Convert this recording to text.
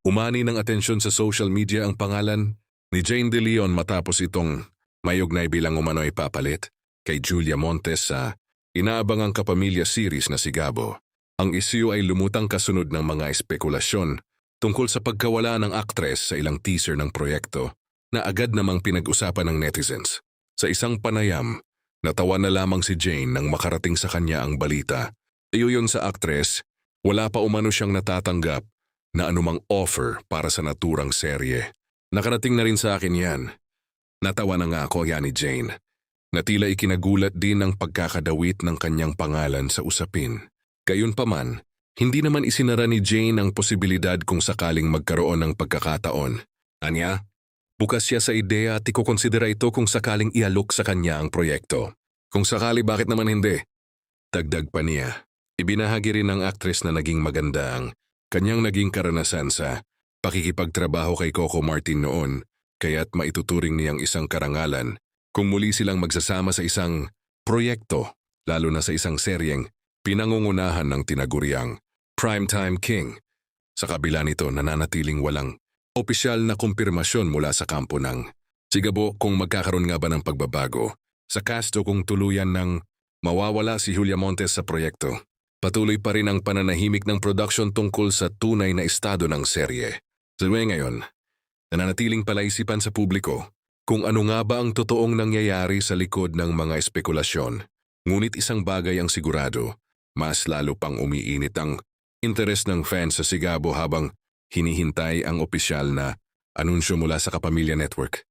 Umani ng atensyon sa social media ang pangalan ni Jane De Leon matapos itong may ugnay bilang umano'y papalit kay Julia Montes sa inaabangang kapamilya series na si Gabo. Ang isyu ay lumutang kasunod ng mga espekulasyon tungkol sa pagkawala ng aktres sa ilang teaser ng proyekto na agad namang pinag-usapan ng netizens. Sa isang panayam, natawa na lamang si Jane nang makarating sa kanya ang balita. Iyon sa aktres, wala pa umano siyang natatanggap na anumang offer para sa naturang serye. Nakarating na rin sa akin yan. Natawa na nga ako yan ni Jane, na tila ikinagulat din ang pagkakadawit ng kanyang pangalan sa usapin. Gayunpaman, hindi naman isinara ni Jane ang posibilidad kung sakaling magkaroon ng pagkakataon. Anya, bukas siya sa ideya at ikukonsidera ito kung sakaling ialok sa kanya ang proyekto. Kung sakali, bakit naman hindi? Dagdag pa niya, ibinahagi rin ng aktres na naging maganda ang kanyang naging karanasan sa pakikipagtrabaho kay Coco Martin noon, kaya't maituturing niyang isang karangalan kung muli silang magsasama sa isang proyekto, lalo na sa isang seryeng pinangungunahan ng tinaguriang Primetime King. Sa kabila nito, nananatiling walang opisyal na kumpirmasyon mula sa kampo ng Sigabo kung magkakaroon nga ba ng pagbabago sa cast o kung tuluyan ng mawawala si Julia Montes sa proyekto. Patuloy pa rin ang pananahimik ng production tungkol sa tunay na estado ng serye. Sa ngayon, nananatiling palaisipan sa publiko kung ano nga ba ang totoong nangyayari sa likod ng mga espekulasyon. Ngunit isang bagay ang sigurado, mas lalo pang umiinit ang interes ng fans sa Sigabo habang hinihintay ang opisyal na anunsyo mula sa Kapamilya Network.